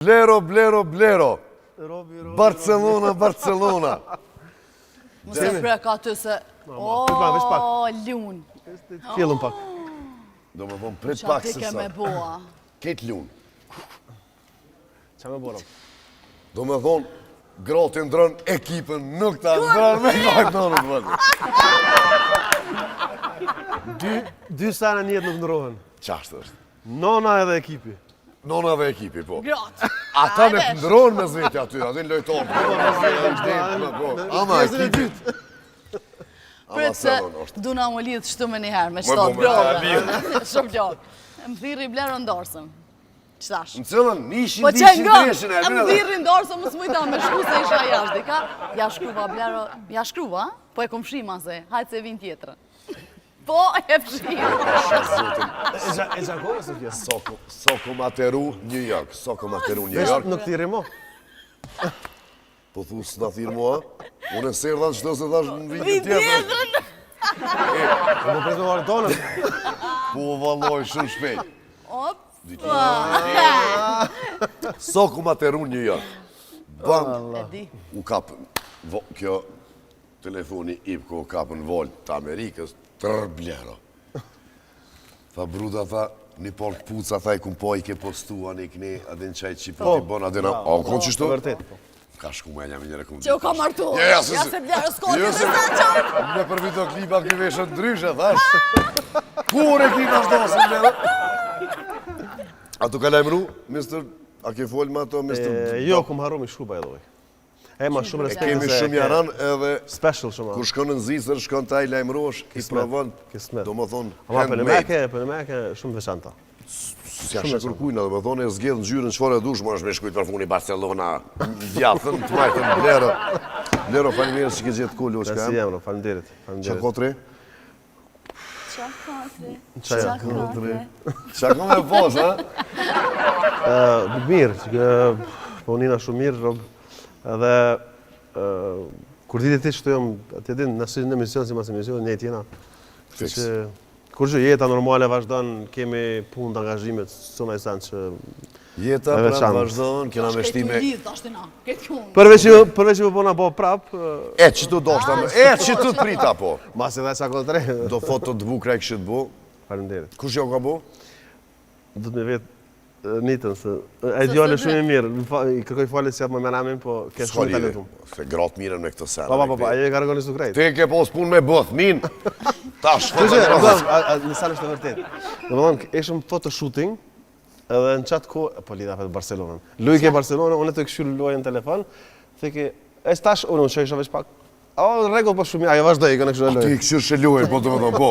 Blero. Barcelona. Mos e prek aty se... Lun. Fillën pak. Do me thonë prit pak se Qa ti ke me sa. boa? Ketë lun. Qa me bora? Do me thonë, gratë ndrën ekipën, nuk ta ndrën me gajtë nonët vëllë. Dy sene njët nuk ndrohen. Qashtë është? Nona edhe ekipi. Nona dhe ekipi, po. Gratë. Ata në ndrohen me zveti aty, aty në lojtorë. Ama ekipi. Pret se duna më lidhë shtu me njëherë, me shtatë grove. Shumë gjokë. Më thirri Blero ndorsëm. Qëtash? Në cilën, nishin Po që dishin nga, dreshin e më thirri ndorsëm, më s'mujta me shku se isha jashtë. Ka, ja shkruva Blero, ja shkruva, po e kom shima se, hajtë se vin tjetërë. Po, e fshima. E gjakove se kjo? Soko Materu, New York. Nuk thiri mo? Po thu s'na thirë mua, unë e sërë dhanë qëto se thash në vitin tjetër. Po më prezme varë tonën? Po valloj shumë shpejt. Op. Soko Materu, New York. Bam, E di. u kapën, kjo telefoni IPCO u kapën volë të Amerikës, tërë Blero. Tha bruda, tha, një por puca, tha i kumpo i ke postua, një këni, adin qaj qipë t'i bon, adin a konë qështu? Vërtet, po. Ka shku me një njëre kumë. Që u ka martu. Ja, Se Blero s'koti Jo, me se- sa qarë. Me për videoklipa këj veshën ndryshe, thash. Kur e ki në shdosën, Blero? A tu ka lajmëru, mister, a ke folë me ato, mister? Jo, kum haru mi shku, by the way. E ma shumë E respekt kemi shumë jaran edhe special shumë. kur shkon në nxitër, shkon taj lajmërosh, i provon, Kismet. do më thonë, Ama handmade. për në meke shumë veçanta. S'ja shë kërkujna, do më thonë, e zgjedh në gjyrën qëfar e dush, ma është me shkujt për funi Barcelona, djathën, të majtën, Blero, faleminderit që ke gjithë kullu, Nësi shka. jemë, faleminderit. Qa kotre? Qa Qa ko me pos, ha? Mirë, po nina shumë mirë, rob. Edhe, kur ditë ti që të jom, atë din, nësi në emision, si mas emision, njëjtë jena. Fiks. Kur që jeta normale vazhdon, kemi punë të angazhimet, sona i sanë që... Jeta E pra veçantë. vazhdojnë, kena me shtime... Përveç që më bona bo prap, E, që tu doshta, e, që tu të prita, po. mas edhe qa kontre. Do foto të bukra i kështë bu. Faleminderit. Kush jo ka bu? Do të me vetë nitën, se e djale shumë i mirë. I kërkoj falit si atë më menamin, po ke shumë Shkoli, talentum. se gratë miren me këtë senë. Pa, ajo e ka organizu krejt. Te ke pos pun me bëth, min. Tash, Në fotografës. sanë është të vërtet. Në më thonë, ishëm photoshooting, edhe në qatë ko, po lidha për Barcelonën. Luj ke Barcelonën, unë të këshyllë luaj në telefon, theke, e stash, unë që isha veç pak, o, regull po shumë, ajo vazhdoj, i kënë këshyllë Ti luaj. i këshirë shë luaj, po të më thonë, po.